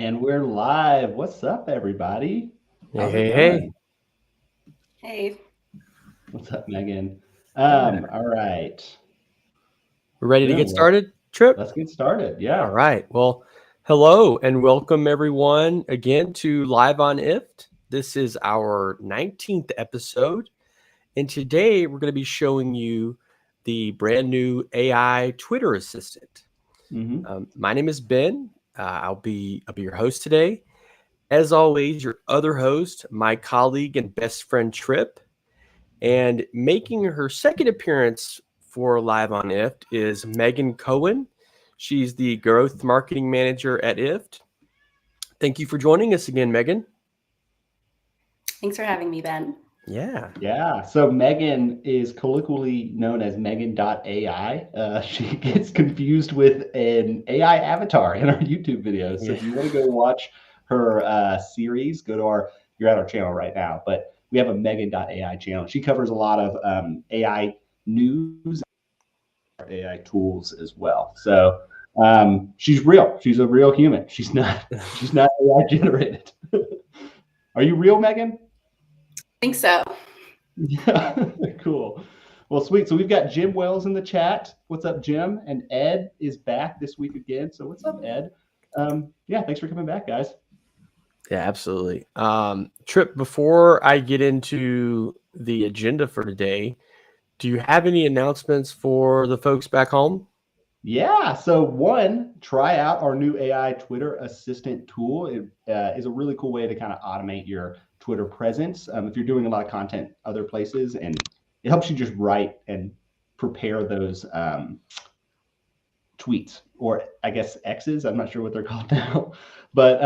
And we're live. What's up, everybody? How's it Hey, going? Hey, What's up, Megan? yeah. All right. We're ready to Boom. get started, Trip? Let's get started. All Yeah. right. Well, hello and welcome everyone again to Live on IFT. This is our 19th episode. And today we're going to be showing you the brand new AI Twitter assistant. Mm-hmm. My name is Ben. I'll be your host today. As always, your other host, my colleague and best friend Trip. And making her second appearance for Live on IFT is Megan Cohen. She's the growth marketing manager at IFT. Thank you for joining us again, Megan. thanks for having me, Ben. Yeah. Yeah. So Megan is colloquially known as Megan.ai. She gets confused with an AI avatar in our YouTube videos. So Yeah. if you want to go watch her series, you're at our channel right now. But we have a Megan.ai channel. She covers a lot of AI news, AI tools as well. So she's real. She's a real human. She's not AI generated. Are you real, Megan? I think so. Yeah, cool. Well, sweet. So we've got Jim Wells in the chat. What's up, Jim? And Ed is back this week again. So what's up, Ed? Yeah, thanks for coming back, guys. Yeah, absolutely. Trip, before I get into the agenda for today, do you have any announcements for the folks back home? Yeah. So one, try out our new AI Twitter assistant tool. It is a really cool way to kind of automate your Twitter presence. If you're doing a lot of content other places, and it helps you just write and prepare those tweets, or I guess X's. I'm not sure what they're called now, but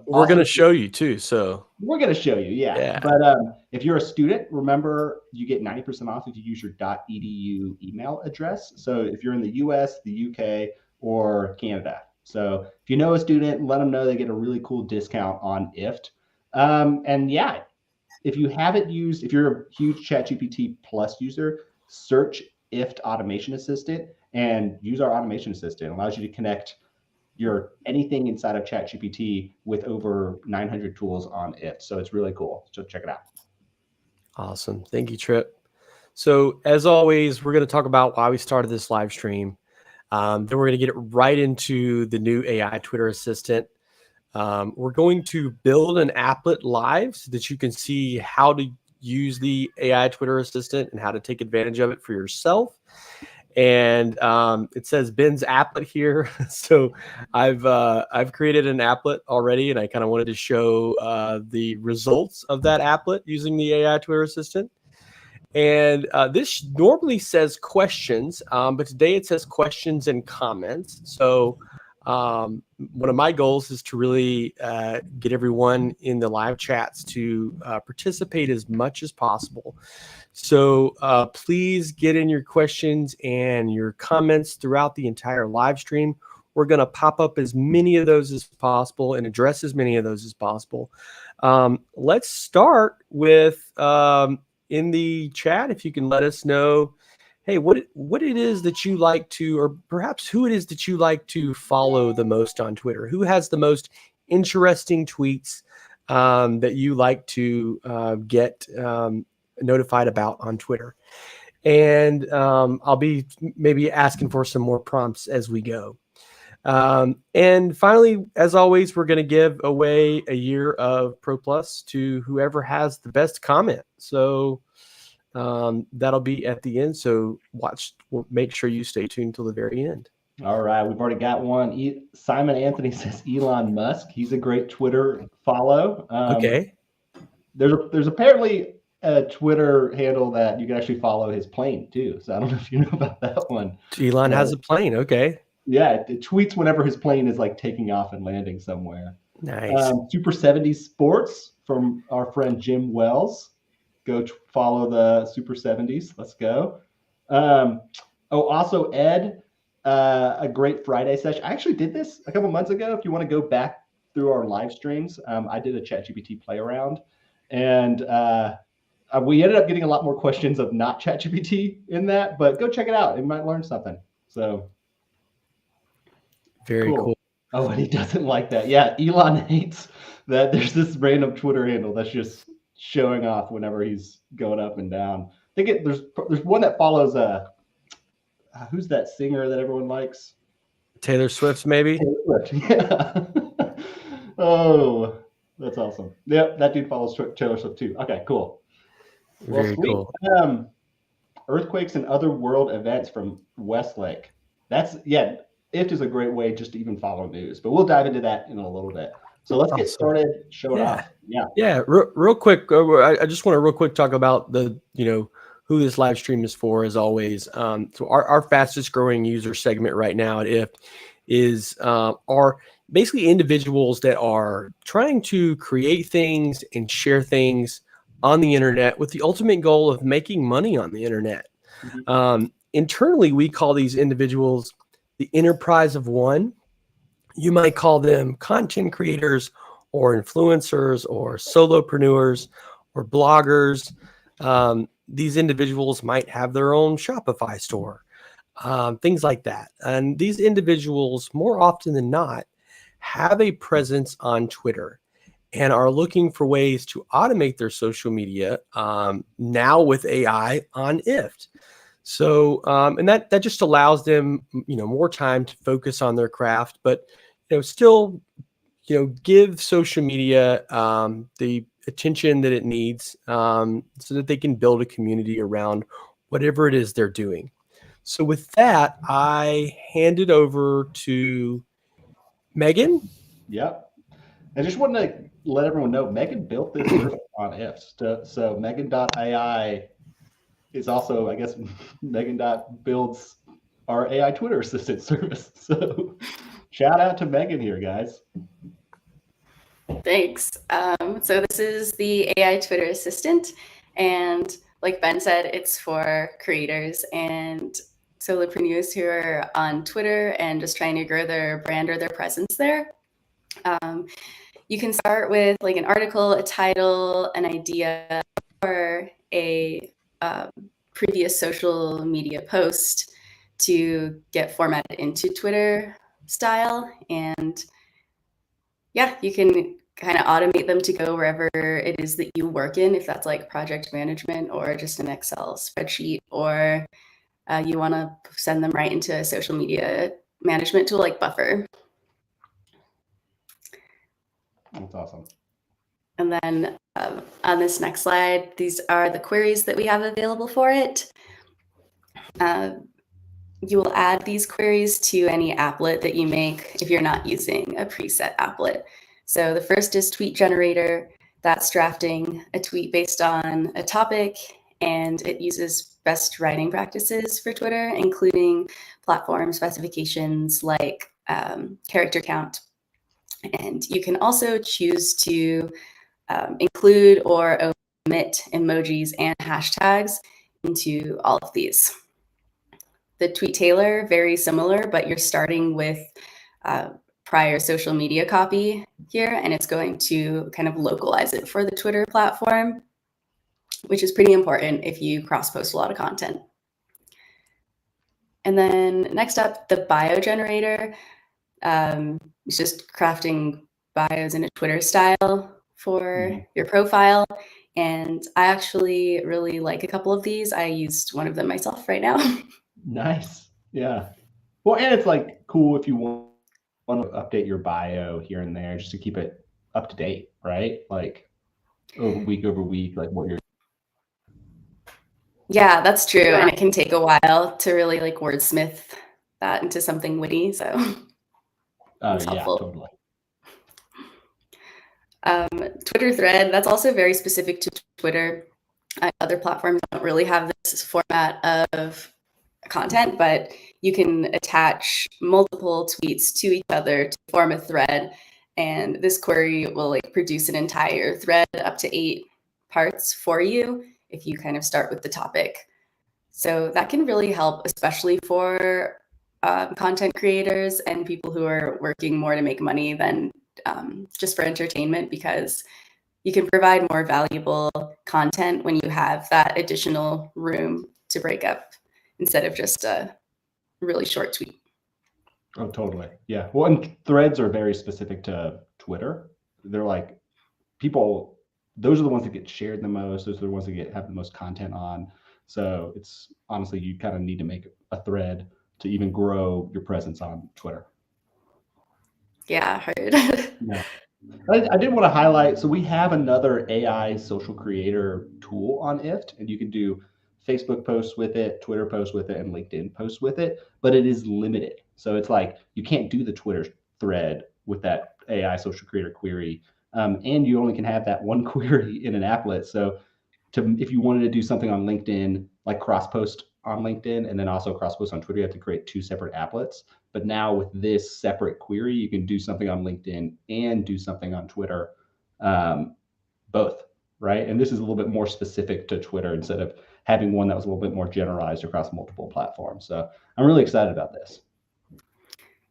We're going also to show you too. So, we're going to show you. Yeah. yeah. But if you're a student, remember you get 90% off if you use your .edu email address. So if you're in the US, the UK, or Canada. So if you know a student, let them know they get a really cool discount on IFT. And yeah, if you haven't used, if you're a huge ChatGPT Plus user, search IFT Automation Assistant and use our automation assistant. It allows you to connect your anything inside of ChatGPT with over 900 tools on it. So it's really cool. So check it out. Awesome. Thank you, Trip. So, as always, we're going to talk about why we started this live stream. Then we're going to get right into the new AI Twitter assistant. We're going to build an applet live so that you can see how to use the AI Twitter assistant and how to take advantage of it for yourself. And it says Ben's applet here, so I've created an applet already, and I kind of wanted to show the results of that applet using the AI Twitter assistant. And this normally says questions, but today it says questions and comments. So one of my goals is to really get everyone in the live chats to participate as much as possible. So please get in your questions and your comments throughout the entire live stream. We're going to pop up as many of those as possible and address as many of those as possible. Let's start with in the chat, if you can let us know, hey, what it is that you like to, or perhaps who it is that you like to follow the most on Twitter. Who has the most interesting tweets that you like to get notified about on Twitter? And I'll be maybe asking for some more prompts as we go. And finally, as always, we're going to give away a year of Pro Plus to whoever has the best comment. So that'll be at the end. So make sure you stay tuned till the very end. All right, we've already got one. Simon Anthony says Elon Musk. He's a great Twitter follow. Okay. There's apparently a Twitter handle that you can actually follow his plane too. So I don't know if you know about that one. Elon has a plane. Okay. Yeah, it tweets whenever his plane is like taking off and landing somewhere. Nice. Super 70s Sports from our friend Jim Wells. Go follow the Super 70s. Let's go. Also Ed, a great Friday session. I actually did this a couple months ago. If you want to go back through our live streams, I did a ChatGPT play around, and we ended up getting a lot more questions of not ChatGPT in that. But go check it out. You might learn something. So very cool. Oh, and he doesn't like that. Yeah, Elon hates that there's this random Twitter handle that's just showing off whenever he's going up and down. I think there's one that follows who's that singer that everyone likes? Taylor Swift's maybe. Taylor Swift. Yeah. Oh, that's awesome. Yep, that dude follows Taylor Swift too. Okay, cool. Well, Very sweet. cool. Earthquakes and other world events from Westlake. IFT is a great way just to even follow news, but we'll dive into that in a little bit. So let's get Awesome. started. Show it Yeah. off. Yeah. Yeah. Real quick. I just want to real quick talk about who this live stream is for, as always. So our fastest growing user segment right now at IFT is are basically individuals that are trying to create things and share things on the internet with the ultimate goal of making money on the internet. Mhm. Internally, we call these individuals the enterprise of one. You might call them content creators or influencers or solopreneurs or bloggers. These individuals might have their own Shopify store, things like that. And these individuals, more often than not, have a presence on Twitter and are looking for ways to automate their social media now with AI on IFT. So, and that just allows them, more time to focus on their craft, but still, give social media the attention that it needs, so that they can build a community around whatever it is they're doing. So, with that, I hand it over to Megan. Yep. I just want to let everyone know Megan built this service on IFT. So Megan.ai is also, I guess, Megan.builds our AI Twitter assistant service. So shout out to Megan here, guys. Thanks. So this is the AI Twitter assistant. And like Ben said, it's for creators and solopreneurs who are on Twitter and just trying to grow their brand or their presence there. You can start with like an article, a title, an idea, or a previous social media post to get formatted into Twitter style. And yeah, you can kind of automate them to go wherever it is that you work in, if that's like project management or just an Excel spreadsheet, or you want to send them right into a social media management tool like Buffer. That's awesome. And then on this next slide, these are the queries that we have available for it. You will add these queries to any applet that you make if you're not using a preset applet. So the first is tweet generator. That's drafting a tweet based on a topic, and it uses best writing practices for Twitter, including platform specifications like character count. And you can also choose to include or omit emojis and hashtags into all of these. The tweet tailor, very similar, but you're starting with prior social media copy here, and it's going to kind of localize it for the Twitter platform, which is pretty important if you cross-post a lot of content. And then next up, the bio generator. It's just crafting bios in a Twitter style for your profile. And I actually really like a couple of these. I used one of them myself right now. Nice. Yeah. Well, and it's like cool if you want to update your bio here and there just to keep it up to date, right? Like week over week, like what you're. Yeah, that's true. And it can take a while to really like wordsmith that into something witty. So it's helpful. Totally. Twitter thread, that's also very specific to Twitter. Other platforms don't really have this format of content, but you can attach multiple tweets to each other to form a thread. And this query will like produce an entire thread up to 8 parts for you if you kind of start with the topic. So that can really help, especially for content creators and people who are working more to make money than just for entertainment, because you can provide more valuable content when you have that additional room to break up instead of just a really short tweet. Oh, totally. Yeah. Well, and threads are very specific to Twitter. They're like people, those are the ones that get shared the most. Those are the ones that have the most content on. So it's honestly, you kind of need to make a thread to even grow your presence on Twitter. Yeah, heard. Yeah. I did want to highlight, so we have another AI social creator tool on IFT, and you can do Facebook posts with it, Twitter posts with it, and LinkedIn posts with it, but it is limited. So it's like you can't do the Twitter thread with that AI social creator query, and you only can have that one query in an applet. So if you wanted to do something on LinkedIn, like cross post on LinkedIn and then also cross post on Twitter, you have to create two separate applets. But now with this separate query, you can do something on LinkedIn and do something on Twitter, both, right? And this is a little bit more specific to Twitter instead of having one that was a little bit more generalized across multiple platforms. So I'm really excited about this.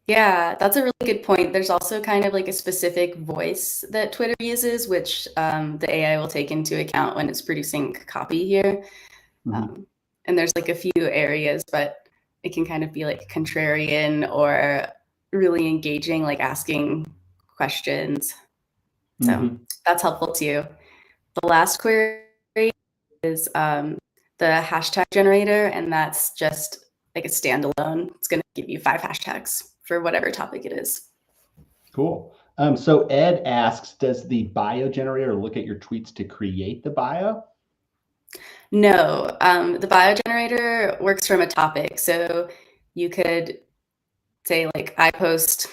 Yeah, that's a really good point. There's also kind of like a specific voice that Twitter uses, which the AI will take into account when it's producing copy here. And there's like a few areas, but it can kind of be like contrarian or really engaging, like asking questions. So that's helpful too. The last query is the hashtag generator, and that's just like a standalone. It's going to give you 5 hashtags for whatever topic it is. Cool. So Ed asks, does the bio generator look at your tweets to create the bio? No, the bio generator works from a topic. So you could say like, I post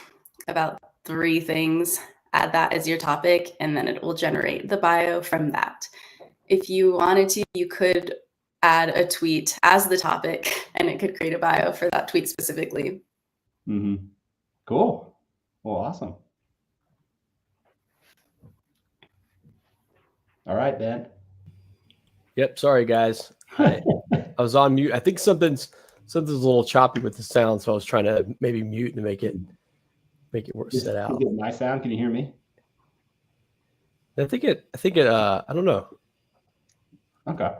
about 3 things, add that as your topic, and then it will generate the bio from that. If you wanted to, you could add a tweet as the topic and it could create a bio for that tweet specifically. Cool. Well, awesome. All right, Ben. Yep. Sorry, guys. I was on mute. I think something's a little choppy with the sound, so I was trying to maybe mute to make it work. Set out. Is it my sound? Can you hear me? I think it. I don't know. Okay.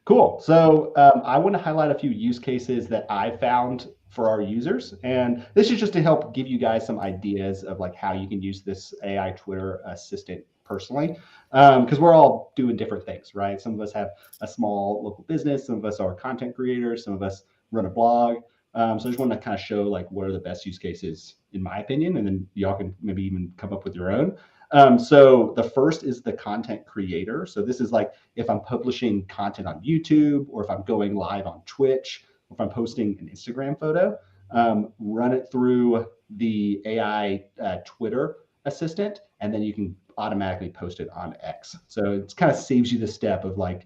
Cool. So I want to highlight a few use cases that I found for our users, and this is just to help give you guys some ideas of like how you can use this AI Twitter assistant personally, because we're all doing different things, right? Some of us have a small local business, some of us are content creators, some of us run a blog. So I just want to kind of show like what are the best use cases in my opinion, and then y'all can maybe even come up with your own. So the first is the content creator. So this is like if I'm publishing content on YouTube, or if I'm going live on Twitch, or if I'm posting an Instagram photo, run it through the AI Twitter assistant, and then you can automatically post it on X. So it kind of saves you the step of like,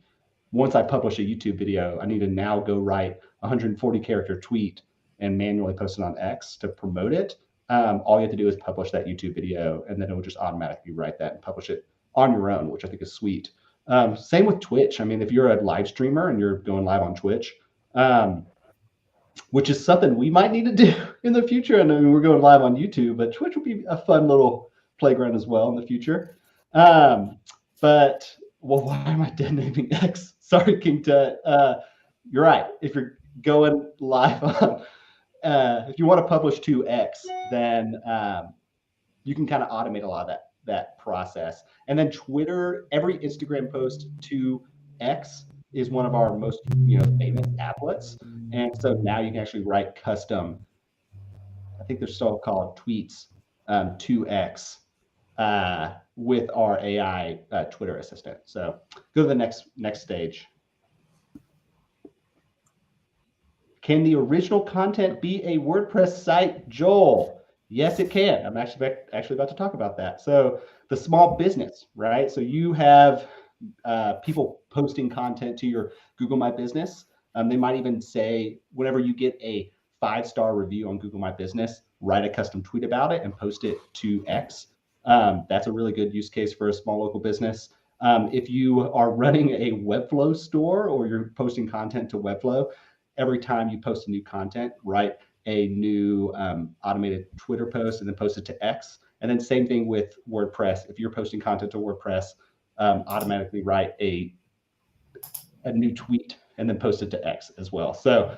once I publish a YouTube video, I need to now go write a 140 character tweet and manually post it on X to promote it. All you have to do is publish that YouTube video, and then it will just automatically write that and publish it on your own, which I think is sweet. Same with Twitch. I mean, if you're a live streamer and you're going live on Twitch, which is something we might need to do in the future. I mean, we're going live on YouTube, but Twitch will be a fun little playground as well in the future. But well, why am I dead naming X? Sorry, King Tut. You're right. If you're going live on, if you want to publish to X, then you can kind of automate a lot of that process. And then Twitter, every Instagram post to X is one of our most famous applets. And so now you can actually write custom, I think they're still called tweets, to X with our AI Twitter assistant. So go to the next stage. Can the original content be a WordPress site, Joel? Yes, it can. I'm actually about to talk about that. So the small business, right? So you have people posting content to your Google My Business. They might even say, whenever you get a 5-star review on Google My Business, write a custom tweet about it and post it to X. That's a really good use case for a small local business. If you are running a Webflow store, or you're posting content to Webflow, every time you post a new content, write a new automated Twitter post and then post it to X. And then same thing with WordPress. If you're posting content to WordPress, automatically write a new tweet and then post it to X as well. So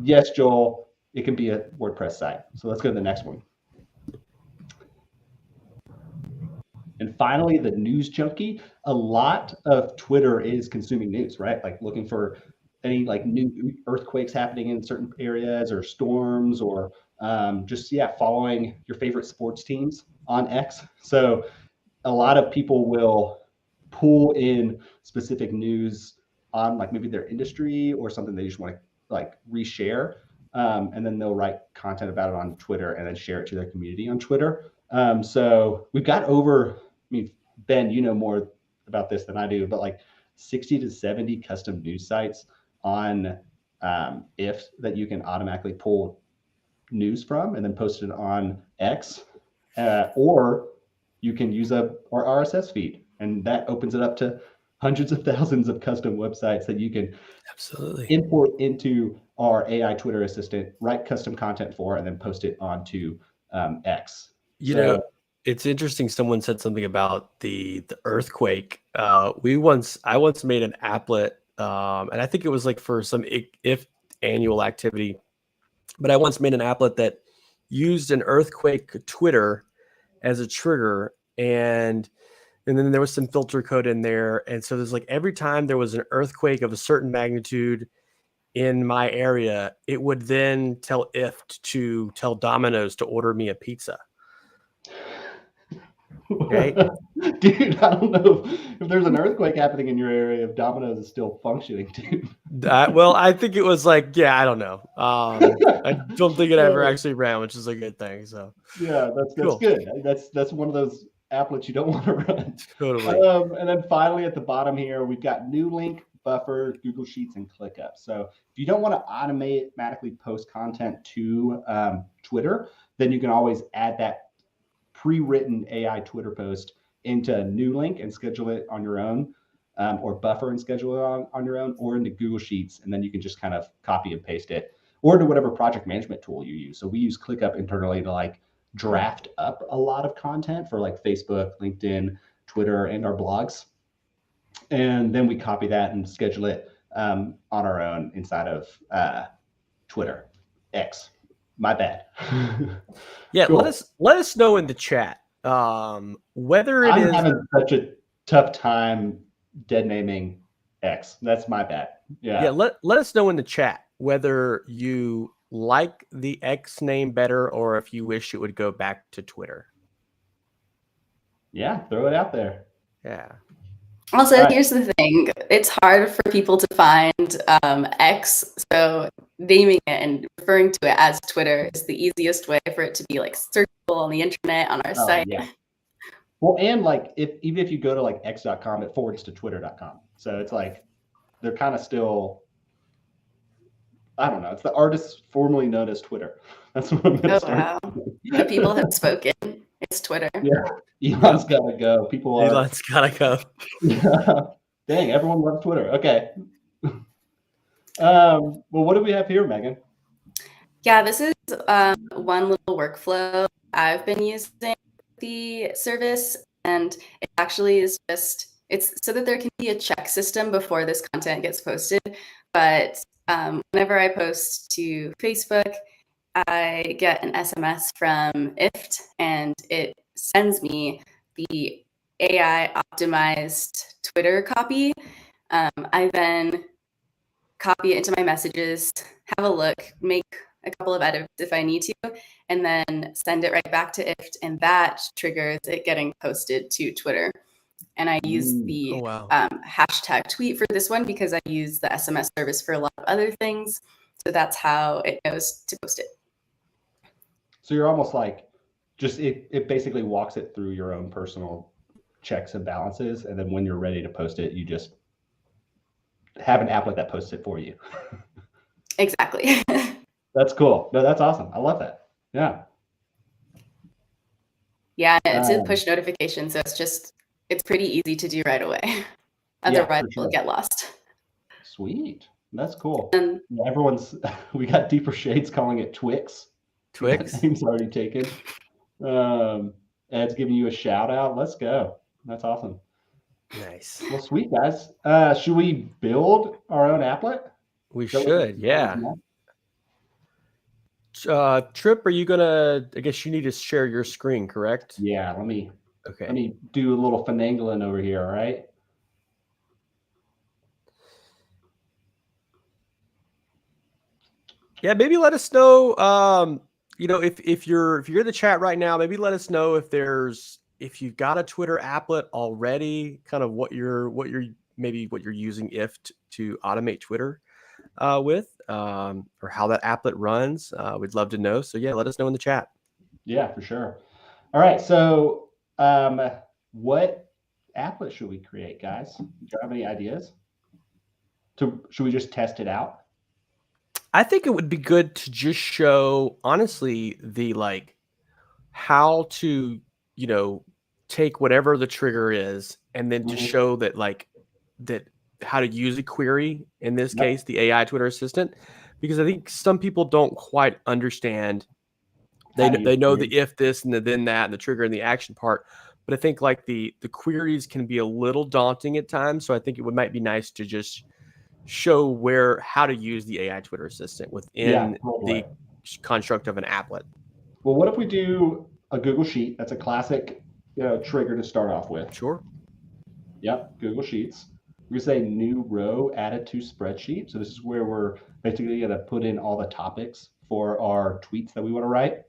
yes, Joel, it can be a WordPress site. So let's go to the next one. And finally, the news junkie. A lot of Twitter is consuming news, right? Like looking for any like new earthquakes happening in certain areas or storms or just, yeah, following your favorite sports teams on X. So a lot of people will pull in specific news on like maybe their industry or something they just want to like reshare. And then they'll write content about it on Twitter and then share it to their community on Twitter. So we've got over, I mean, Ben, you know more about this than I do, but like 60 to 70 custom news sites on if that you can automatically pull news from and then post it on X, or you can use our RSS feed, and that opens it up to hundreds of thousands of custom websites that you can Absolutely import into our AI Twitter assistant, write custom content for, and then post it onto X. You know, it's interesting. Someone said something about the earthquake. I once made an applet, and I think it was like for some if annual activity, but I once made an applet that used an earthquake Twitter as a trigger, and then there was some filter code in there, and so there's like every time there was an earthquake of a certain magnitude in my area, it would then tell IFT to tell Domino's to order me a pizza. Okay. Dude, I don't know if there's an earthquake happening in your area, if Domino's is still functioning, dude. Well, I think it was like, yeah, I don't know. I don't think it ever actually ran, which is a good thing. So yeah, that's cool. good. That's one of those applets you don't want to run. Totally. And then finally at the bottom here, we've got New Link, Buffer, Google Sheets, and ClickUp. So if you don't want to automatically post content to Twitter, then you can always add that pre-written AI Twitter post into New Link and schedule it on your own, or Buffer and schedule it on your own, or into Google Sheets, and then you can just kind of copy and paste it, or to whatever project management tool you use. So we use ClickUp internally to like draft up a lot of content for like Facebook, LinkedIn, Twitter, and our blogs. And then we copy that and schedule it on our own inside of Twitter. X. My bad. Yeah, cool. let us know in the chat whether it I'm is having such a tough time dead naming X. That's my bad. Yeah. Let us know in the chat whether you like the X name better or if you wish it would go back to Twitter. Yeah, throw it out there. Yeah. Also, here's the thing. It's hard for people to find X, so naming it and referring to it as Twitter is the easiest way for it to be like searchable on the internet, on our site. Yeah. Well, and like even if you go to like x.com, it forwards to twitter.com. So it's like they're kind of still, I don't know. It's the artist formerly known as Twitter. That's what I'm going to start. Wow. The people have spoken. It's Twitter. Yeah. Elon's got to go. Elon's got to go. Yeah. Dang, everyone loves Twitter. Okay. Well, what do we have here, Megan? Yeah, this is one little workflow I've been using the service, and it actually is just, it's so that there can be a check system before this content gets posted. But whenever I post to Facebook, I get an SMS from IFT, and it sends me the AI optimized Twitter copy. I then copy it into my messages, have a look, make a couple of edits if I need to, and then send it right back to IFT, and that triggers it getting posted to Twitter. And I use the hashtag tweet for this one because I use the SMS service for a lot of other things. So that's how it knows to post it. So you're almost like, just it basically walks it through your own personal checks and balances, and then when you're ready to post it, you just have an applet that posts it for you. Exactly. That's cool. No, that's awesome. I love that. Yeah. Yeah, it's a push notification, so it's pretty easy to do right away. Otherwise, it'll get lost. Sweet. That's cool. We got Deeper Shades calling it Twix. Twix? That name's already taken. Ed's giving you a shout out. Let's go. That's awesome. Nice. Well, sweet, guys. Should we build our own applet? We should, yeah. Trip, are you gonna? I guess you need to share your screen, correct? Yeah, let me Okay. do a little finagling over here, all right? Yeah, maybe let us know. If you're in the chat right now, maybe let us know if you've got a Twitter applet already, kind of what you're using to automate Twitter with, or how that applet runs. We'd love to know. So yeah, let us know in the chat. Yeah, for sure. All right, so what applet should we create, guys? Do you have any ideas? Should we just test it out? I think it would be good to just show, honestly, the how to, take whatever the trigger is and then to show that how to use a query, in this Yep. case, the AI Twitter assistant, because I think some people don't quite understand. They know the if this and the then that and the trigger and the action part, but I think the queries can be a little daunting at times. So I think might be nice to just show how to use the AI Twitter assistant within the construct of an applet. Well, what if we do a Google Sheet? That's a classic trigger to start off with. Sure. Yep, Google Sheets. We're going to say new row added to spreadsheet. So this is where we're basically going to put in all the topics for our tweets that we want to write.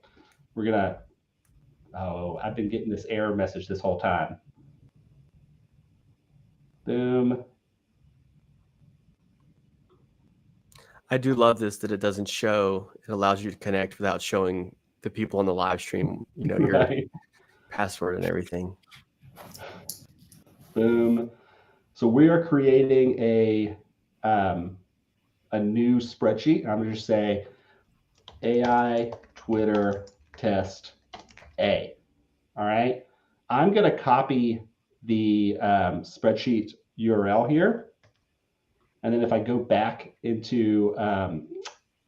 We're going to, I've been getting this error message this whole time. Boom. I do love this, that it doesn't show. It allows you to connect without showing the people on the live stream, your password and everything. Boom. So we are creating a new spreadsheet. I'm going to just say AI Twitter test A. All right. I'm going to copy the spreadsheet URL here. And then if I go back into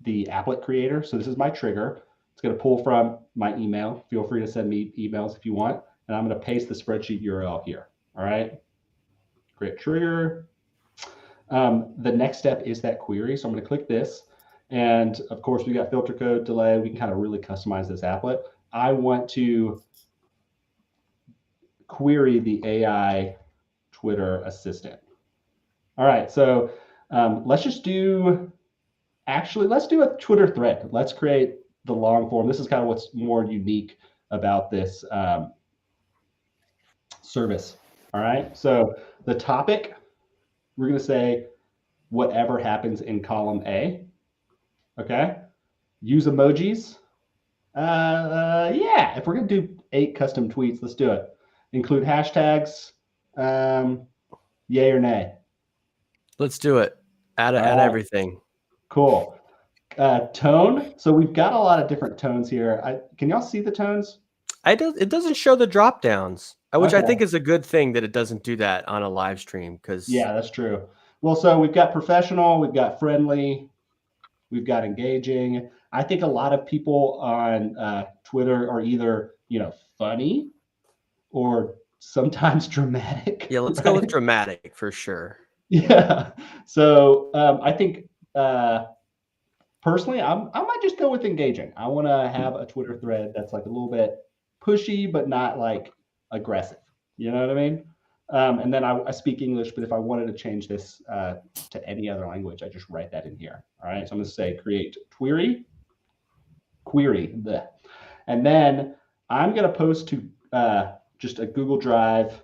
the applet creator, so this is my trigger. It's going to pull from my email. Feel free to send me emails if you want. And I'm going to paste the spreadsheet URL here. All right. Create trigger. The next step is that query. So I'm going to click this. And of course, we got filter code, delay. We can kind of really customize this applet. I want to query the AI Twitter assistant. All right, so let's do a Twitter thread. Let's create the long form. This is kind of what's more unique about this service. All right, so the topic, we're going to say whatever happens in column A. Okay, use emojis. Yeah, if we're going to do 8 custom tweets, let's do it. Include hashtags, yay or nay. Let's do it. Add everything. Cool. Tone. So we've got a lot of different tones here. Can y'all see the tones? It doesn't show the drop downs, which I think is a good thing that it doesn't do that on a live stream. Yeah, that's true. Well, so we've got professional, we've got friendly, we've got engaging. I think a lot of people on Twitter are either funny or sometimes dramatic. Yeah, let's go with dramatic for sure. Yeah. So I think personally, I might just go with engaging. I want to have a Twitter thread that's like a little bit pushy, but not like aggressive. You know what I mean? And then I speak English, but if I wanted to change this to any other language, I just write that in here. All right. So I'm going to say create query. And then I'm going to post to just a Google Drive,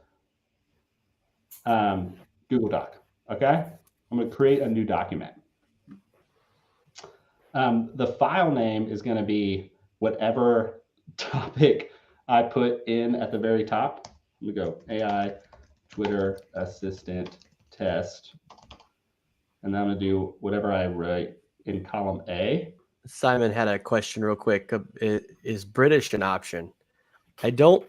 Google Doc. Okay. I'm going to create a new document. The file name is going to be whatever topic I put in at the very top. Let me go AI Twitter assistant test. And then I'm going to do whatever I write in column A. Simon had a question real quick. Is British an option? I don't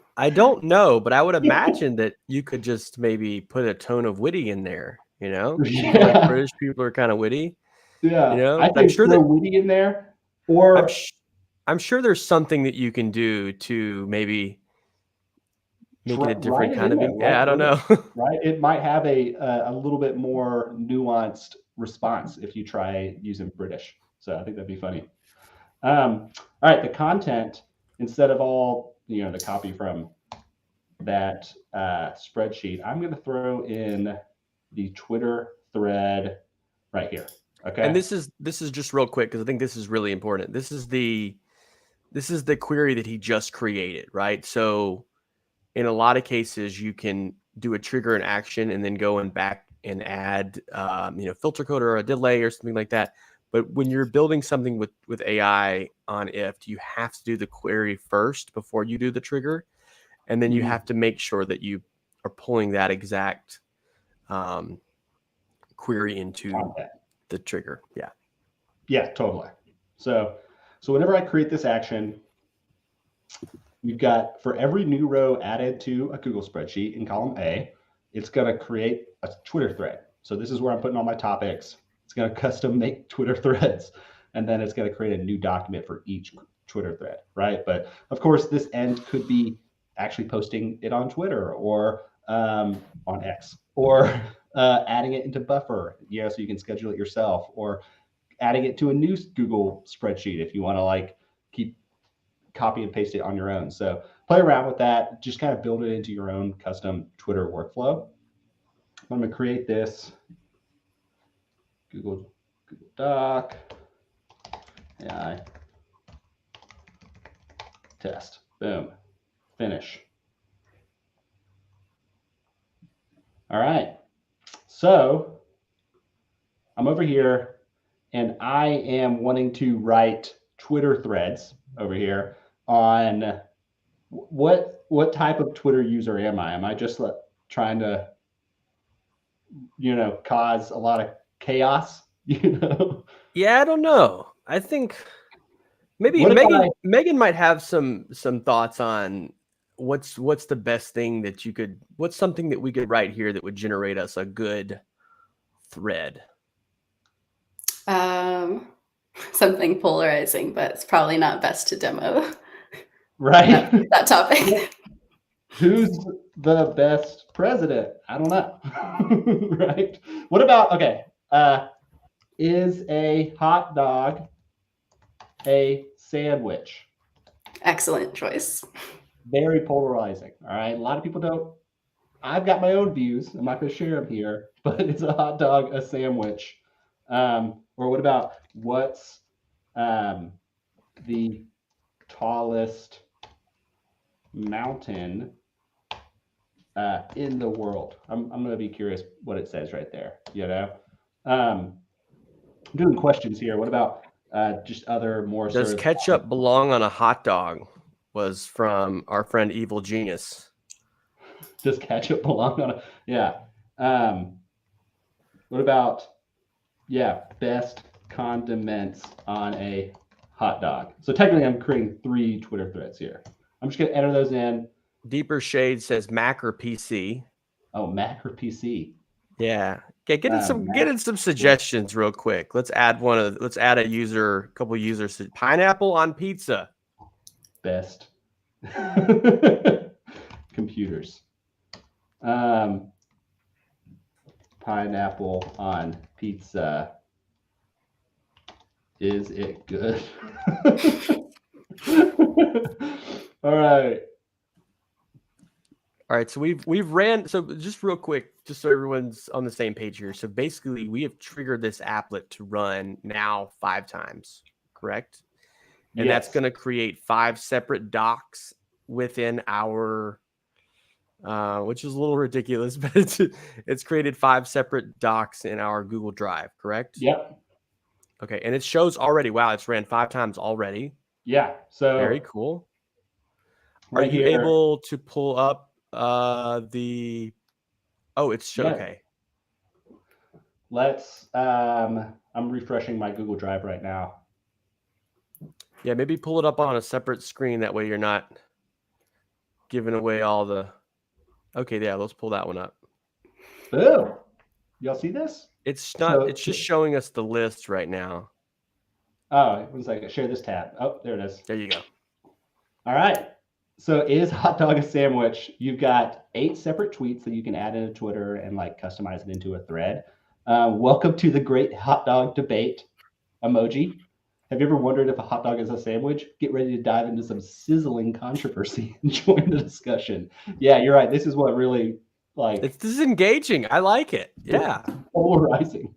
know, but I would imagine that you could just maybe put a tone of witty in there. Like British people are kind of witty. Yeah, I think throw witty in there, or I'm sure there's something that you can do to maybe make it a different kind of. I don't know. Right, it might have a little bit more nuanced response if you try using British. So I think that'd be funny. All right, the content, instead of all, the copy from that spreadsheet, I'm going to throw in the Twitter thread right here. Okay. And this is just real quick because I think this is really important. This is the query that he just created, right? So in a lot of cases, you can do a trigger and action and then go and back and add, filter code or a delay or something like that. But when you're building something with AI on IFT, you have to do the query first before you do the trigger. And then you have to make sure that you are pulling that exact query into content. The trigger. Yeah. Yeah, totally. So whenever I create this action, you've got, for every new row added to a Google spreadsheet in column A, it's going to create a Twitter thread. So this is where I'm putting all my topics. It's going to custom make Twitter threads, and then it's going to create a new document for each Twitter thread, right? But of course, this end could be actually posting it on Twitter or on X, or adding it into Buffer, so you can schedule it yourself, or adding it to a new Google spreadsheet if you want to keep copy and paste it on your own. So play around with that. Just kind of build it into your own custom Twitter workflow. I'm going to create this Google Doc AI test. Boom. Finish. All right. So I'm over here and I am wanting to write Twitter threads over here on what type of Twitter user am I? Am I just trying to, cause a lot of chaos? Yeah, I don't know. I think maybe Megan might have some thoughts on what's the best thing that you could, what's something that we could write here that would generate us a good thread. Something polarizing, but it's probably not best to demo. Right. That topic. Who's the best president? I don't know. Right. What about, okay. Is a hot dog a sandwich? Excellent choice. Very polarizing. All right. A lot of people don't. I've got my own views. I'm not going to share them here, but is a hot dog a sandwich? Or what about what's the tallest mountain in the world? I'm going to be curious what it says right there. I'm doing questions here. What about just other more? Does ketchup belong on a hot dog? Was from our friend Evil Genius. Does ketchup belong on a? Yeah. What about? Yeah, best condiments on a hot dog. So technically, I'm creating 3 Twitter threads here. I'm just going to enter those in. Deeper Shade says Mac or PC. Oh, Mac or PC. Yeah. Okay, get in some suggestions real quick. Let's add a couple users. Pineapple on pizza. Best computers. Pineapple on pizza. Is it good? All right. All right, so we've ran, so just real quick, just so everyone's on the same page here. So basically, we have triggered this applet to run now 5 times, correct? And yes. That's going to create 5 separate docs within our, which is a little ridiculous, but it's created 5 separate docs in our Google Drive, correct? Yep. Okay, and it shows already. Wow, it's ran 5 times already. Yeah. So very cool. Right Are you here, able to pull up the? Oh, it's yeah. okay. Let's. I'm refreshing my Google Drive right now. Yeah, maybe pull it up on a separate screen. That way, you're not giving away all the. Okay, yeah, let's pull that one up. Boom. Y'all see this? It's not. So, it's just showing us the list right now. Oh, 1 second. Share this tab. Oh, there it is. There you go. All right. So is hot dog a sandwich? You've got 8 separate tweets that you can add into Twitter and customize it into a thread. Welcome to the great hot dog debate emoji. Have you ever wondered if a hot dog is a sandwich? Get ready to dive into some sizzling controversy and join the discussion. Yeah, you're right. This is what really This is engaging. I like it. Yeah. polarizing,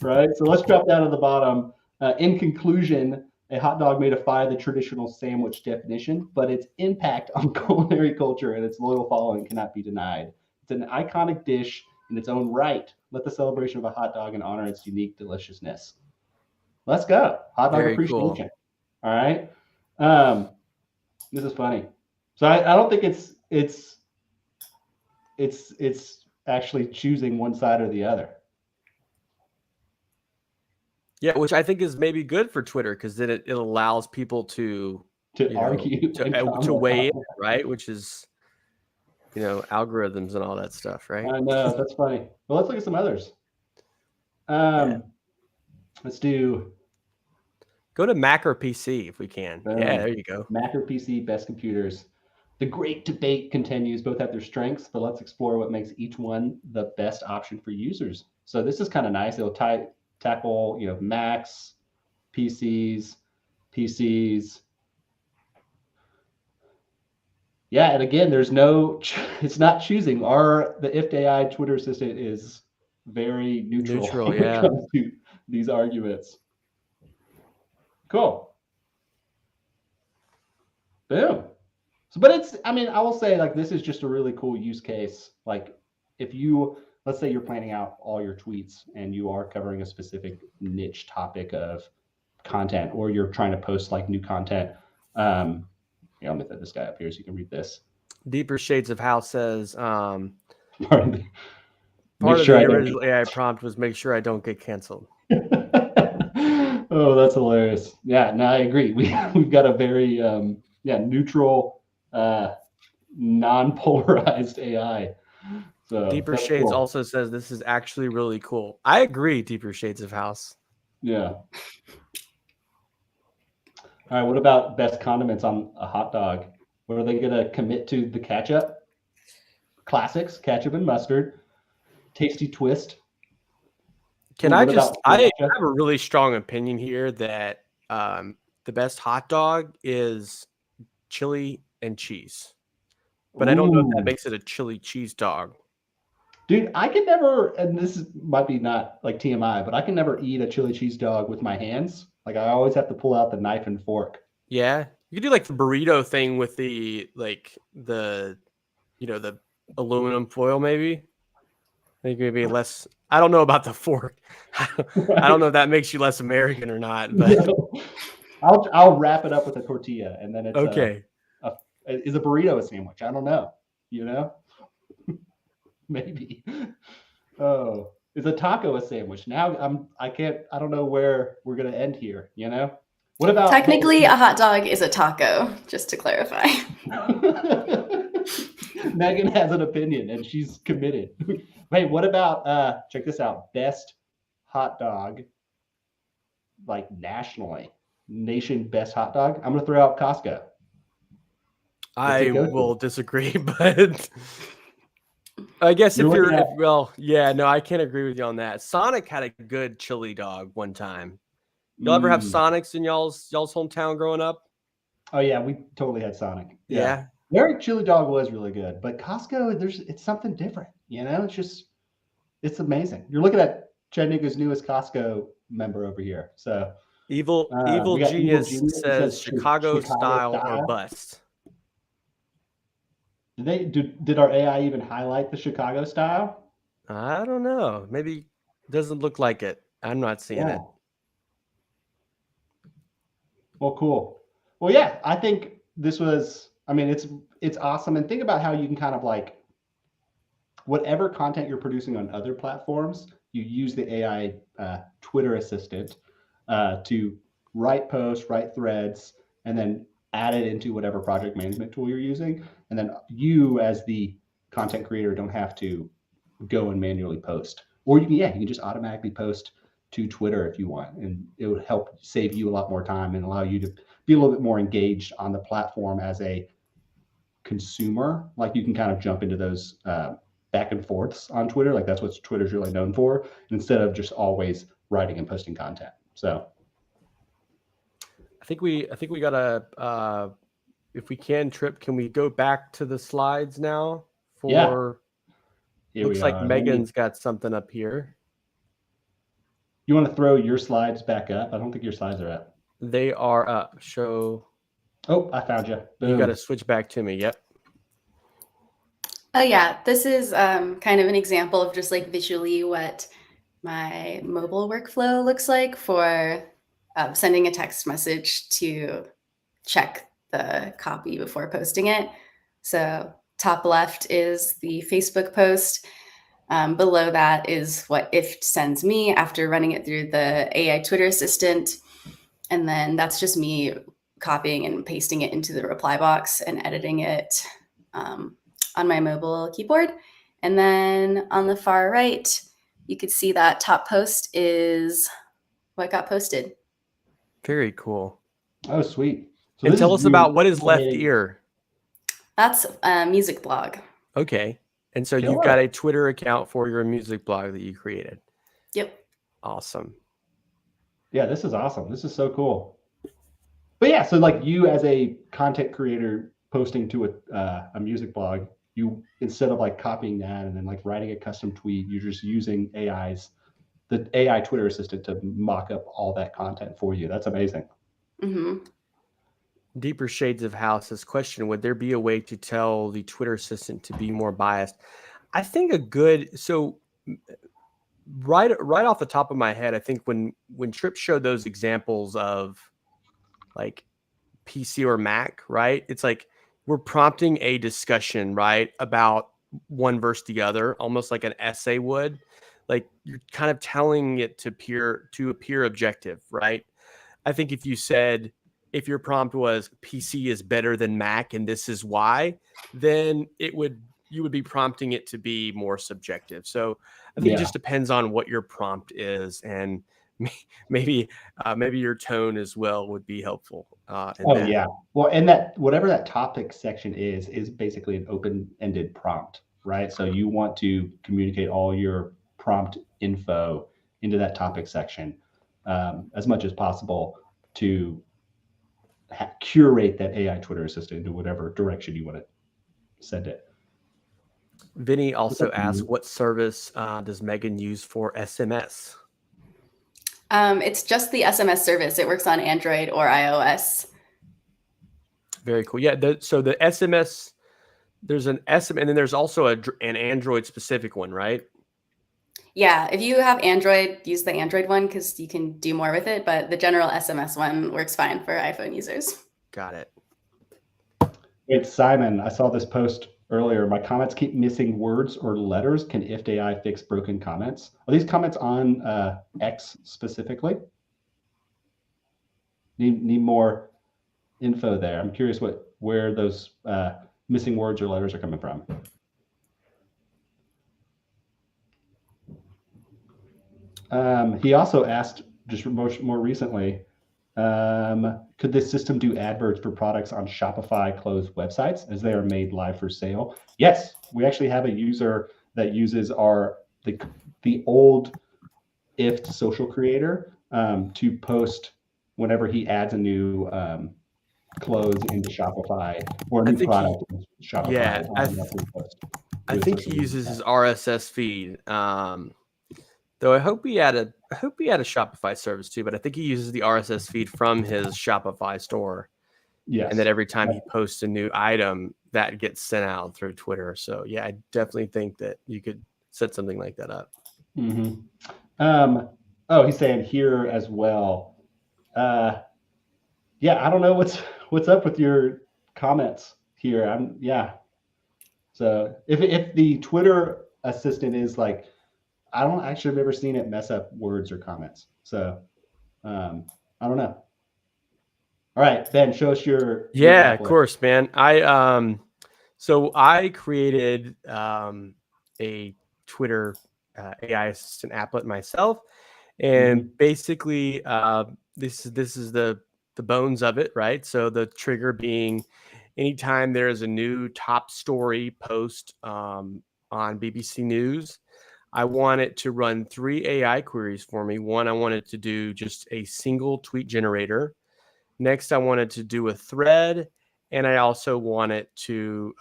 right? So let's drop down to the bottom. In conclusion, a hot dog may defy the traditional sandwich definition, but its impact on culinary culture and its loyal following cannot be denied. It's an iconic dish in its own right. Let the celebration of a hot dog and honor its unique deliciousness. Let's go. Hot dog Very appreciation. cool. All right. This is funny. So I don't think it's actually choosing one side or the other. Yeah, which I think is maybe good for Twitter because then it allows people to argue to weigh in, right? Which is algorithms and all that stuff, right? I know, that's funny. Well, let's look at some others. Let's go to Mac or PC if we can. Yeah, there you go. Mac or PC, best computers. The great debate continues. Both have their strengths, but let's explore what makes each one the best option for users. So this is kind of nice. It'll tackle, Macs, PCs. Yeah, and again, it's not choosing. The IFT AI Twitter assistant is very neutral when it comes to these arguments. Cool. Boom. So, but I will say, like, this is just a really cool use case. Like, if let's say you're planning out all your tweets and you are covering a specific niche topic of content, or you're trying to post like new content. I'm gonna put this guy up here so you can read this. Deeper Shades of House says, part of the original AI prompt was make sure I don't get canceled. Oh, that's hilarious. Yeah, no, I agree. We've got a very neutral, non-polarized AI. So Deeper Shades also says this is actually really cool. I agree, Deeper Shades of House. Yeah. All right, what about best condiments on a hot dog? What are they going to commit to? The ketchup? Classics, ketchup and mustard. Tasty twist. I have a really strong opinion here that the best hot dog is chili and cheese. But I don't know if that makes it a chili cheese dog. Dude, I can never, and this might be not like TMI, but I can never eat a chili cheese dog with my hands. Like, I always have to pull out the knife and fork. Yeah. You could do like the burrito thing with the aluminum foil, maybe. I think maybe less. I don't know about the fork. I don't know if that makes you less American or not. But I'll wrap it up with a tortilla, and then it's okay. Is a burrito a sandwich? I don't know. Maybe. Oh, is a taco a sandwich? Now I don't know where we're gonna end here. What about technically a hot dog is a taco? Just to clarify. Megan has an opinion and she's committed. Wait, what about check this out? Best hot dog, like nationally, nation best hot dog. I'm gonna throw out Costco. I will disagree, but I guess I can't agree with you on that. Sonic had a good chili dog one time. Y'all ever have Sonics in y'all's hometown growing up? Oh yeah, we totally had Sonic. Yeah. Their chili dog was really good, but Costco, it's something different. It's amazing. You're looking at Chattanooga's newest Costco member over here. So Evil Genius says Chicago style or bust. Did our AI even highlight the Chicago style? I don't know. Maybe it doesn't look like it. I'm not seeing it. Well, cool. Well, yeah, I think this was, it's awesome. And think about how you can kind of like, whatever content you're producing on other platforms, you use the AI Twitter assistant to write posts, write threads, and then add it into whatever project management tool you're using. And then you as the content creator don't have to go and manually post. Or you can just automatically post to Twitter if you want. And it would help save you a lot more time and allow you to be a little bit more engaged on the platform as a consumer. Like, you can kind of jump into those back and forths on Twitter. Like, that's what Twitter's really known for, instead of just always writing and posting content. So I think we got a. If we can, Trip, can we go back to the slides now? Yeah, For here we looks like are. Let me- Megan's got something up here. You want to throw your slides back up? I don't think your slides are up. They are up. Show. Oh, I found you. You got to Boom. switch back to me. Yep. Oh yeah, this is kind of an example of just like visually what my mobile workflow looks like for sending a text message to check the copy before posting it. So top left is the Facebook post. Below that is what if sends me after running it through the AI Twitter assistant. And then that's just me copying and pasting it into the reply box and editing it on my mobile keyboard. And then on the far right, you could see that top post is what got posted. Very cool. Oh, sweet. So And this tell is us you about what is left automating- ear. That's a music blog. Okay. And so you've Killer. got a Twitter account for your music blog that you created. Yep. Awesome. Yeah, this is awesome. This is so cool. But yeah, so like you as a content creator posting to a music blog, you instead of like copying that and then like writing a custom tweet, you're just using the AI Twitter assistant to mock up all that content for you. That's amazing. hmm Deeper Shades of House's question: would there be a way to tell the Twitter assistant to be more biased? I think right off the top of my head, I think when Tripp showed those examples of like PC or Mac, right? It's like we're prompting a discussion, right, about one versus the other, almost like an essay would. Like you're kind of telling it to appear objective, right? I think if your prompt was PC is better than Mac and this is why, then you would be prompting it to be more subjective. So I think it just depends on what your prompt is, and maybe your tone as well would be helpful. Yeah. Well, and that whatever that topic section is basically an open-ended prompt, right? So you want to communicate all your prompt info into that topic section as much as possible to curate that AI Twitter assistant into whatever direction you want to send it. Vinny also asked, what service does Megan use for SMS? It's just the SMS service. It works on Android or iOS. Very cool. Yeah. So the SMS, there's an SMS, and then there's also an Android specific one, right? Yeah, if you have Android, use the Android one because you can do more with it. But the general SMS one works fine for iPhone users. Got it. It's Simon. I saw this post earlier. My comments keep missing words or letters. Can IFT AI fix broken comments? Are these comments on X specifically? Need more info there. I'm curious where those missing words or letters are coming from. He also asked just more recently, could this system do adverts for products on Shopify closed websites as they are made live for sale? Yes, we actually have a user that uses the old IFT social creator to post whenever he adds a new clothes into Shopify or a new product into Shopify. Yeah, I think he uses his RSS feed. Though I hope he had a Shopify service too, but I think he uses the RSS feed from his Shopify store. Yes. And then every time he posts a new item, that gets sent out through Twitter. So yeah, I definitely think that you could set something like that up. Mm-hmm. He's saying here as well. Yeah, I don't know what's up with your comments here. So if the Twitter assistant is like, I don't actually have ever seen it mess up words or comments. So I don't know. All right, Ben, show us your Yeah, applet. of course, man. I created a Twitter AI assistant applet myself, and basically this is the bones of it, right? So the trigger being anytime there is a new top story post on BBC News, I want it to run 3 AI queries for me. One, I want it to do just a single tweet generator. Next, I wanted to do a thread, and I also want it to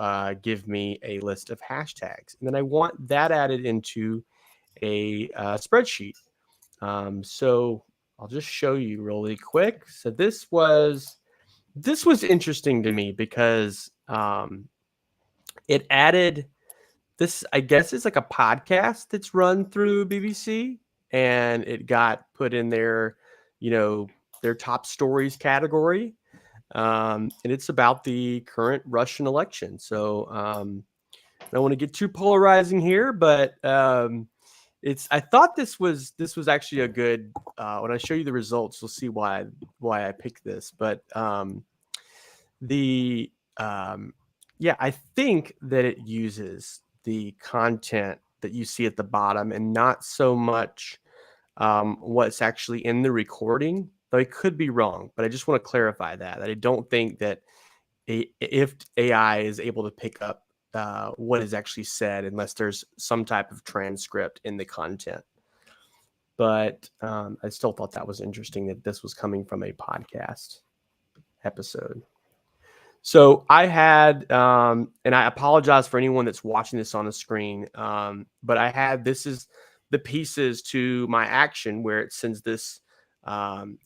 give me a list of hashtags. And then I want that added into a spreadsheet. So I'll just show you really quick. So this was interesting to me because it added this, I guess it's like a podcast that's run through BBC, and it got put in their, their top stories category. And it's about the current Russian election. So I don't want to get too polarizing here, but I thought this was actually a good. When I show you the results, you'll see why I picked this. But yeah, I think that it uses the content that you see at the bottom and not so much what's actually in the recording. Though I could be wrong, but I just want to clarify that I don't think that if AI is able to pick up what is actually said unless there's some type of transcript in the content. But I still thought that was interesting that this was coming from a podcast episode. So I had, and I apologize for anyone that's watching this on the screen, but I had, this is the pieces to my action where it sends this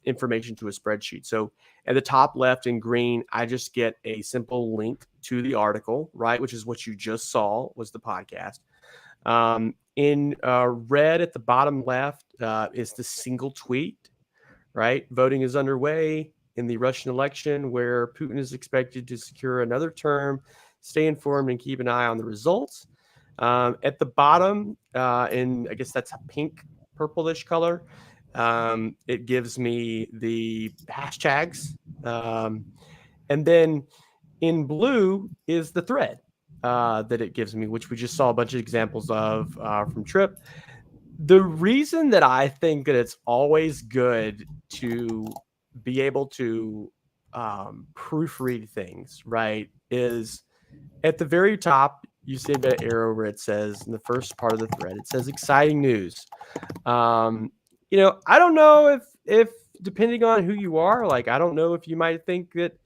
information to a spreadsheet. So at the top left in green, I just get a simple link to the article, right? Which is what you just saw was the podcast. In red at the bottom left is the single tweet, right? Voting is underway in the Russian election where Putin is expected to secure another term. Stay informed and keep an eye on the results. At the bottom, in I guess that's a pink purplish color, it gives me the hashtags. And then in blue is the thread that it gives me, which we just saw a bunch of examples of from Trip. The reason that I think that it's always good to be able to proofread things, right, is at the very top, you see that arrow where it says in the first part of the thread, it says exciting news. I don't know if depending on who you are, like, I don't know if you might think that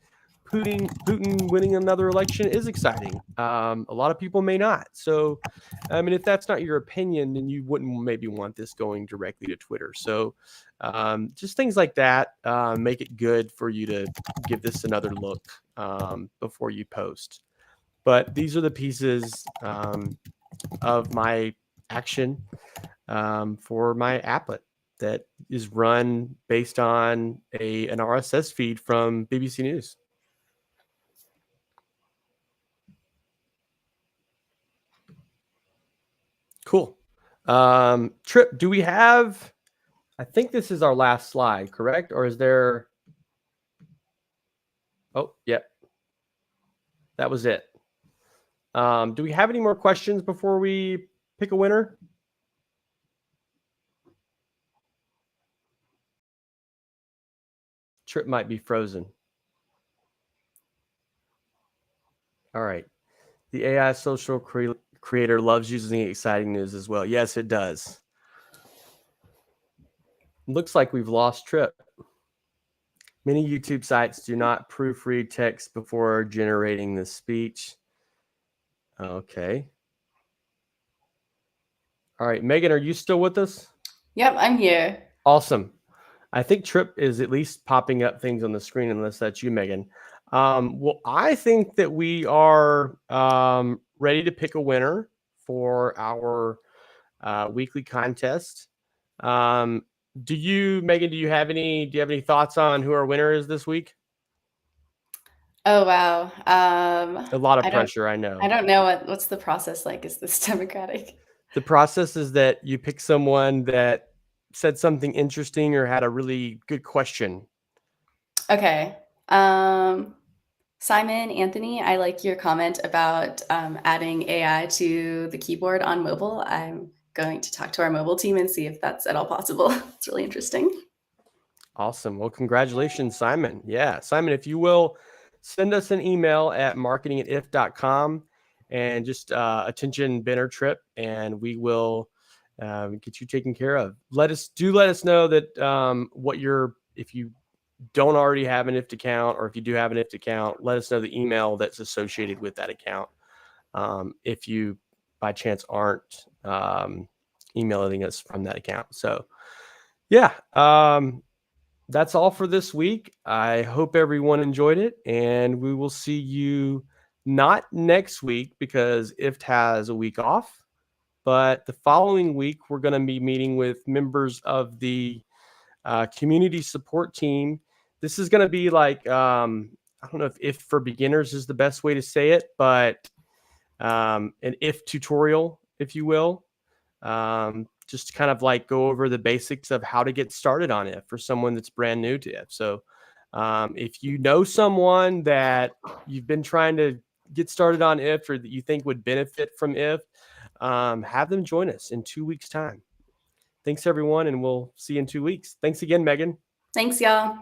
Putin winning another election is exciting. A lot of people may not. So, I mean, if that's not your opinion, then you wouldn't maybe want this going directly to Twitter. So, just things like that make it good for you to give this another look before you post. But these are the pieces of my action for my applet that is run based on an RSS feed from BBC News. Cool. Trip, do we have, I think this is our last slide, correct? Or is there, oh, yep. That was it. Do we have any more questions before we pick a winner? Trip might be frozen. All right. The AI social creator loves using exciting news as well. Yes, it does. Looks like we've lost Trip. Many YouTube sites do not proofread text before generating the speech. Okay. All right, Megan, are you still with us? Yep, I'm here. Awesome. I think Trip is at least popping up things on the screen, unless that's you, Megan. Well, I think that we are ready to pick a winner for our weekly contest. Megan, do you have any thoughts on who our winner is this week? Oh, wow. A lot of pressure, I know. I don't know what's the process like. Is this democratic? The process is that you pick someone that said something interesting or had a really good question. Okay. Simon, Anthony, I like your comment about adding AI to the keyboard on mobile. I'm going to talk to our mobile team and see if that's at all possible. It's really interesting. Awesome. Well, congratulations, Simon. Yeah, Simon, if you will send us an email at marketing@if.com and just attention Ben or Trip, and we will get you taken care of. Let us know that if you don't already have an IFT account, or if you do have an IFT account, let us know the email that's associated with that account. If you by chance aren't emailing us from that account. So yeah, that's all for this week. I hope everyone enjoyed it, and we will see you not next week because IFT has a week off, but the following week, we're going to be meeting with members of the community support team. This is going to be like, I don't know if for beginners is the best way to say it, but an if tutorial, if you will. Just kind of like go over the basics of how to get started on if for someone that's brand new to if. So if you know someone that you've been trying to get started on if, or that you think would benefit from if, have them join us in 2 weeks' time. Thanks, everyone, and we'll see you in 2 weeks. Thanks again, Megan. Thanks, y'all.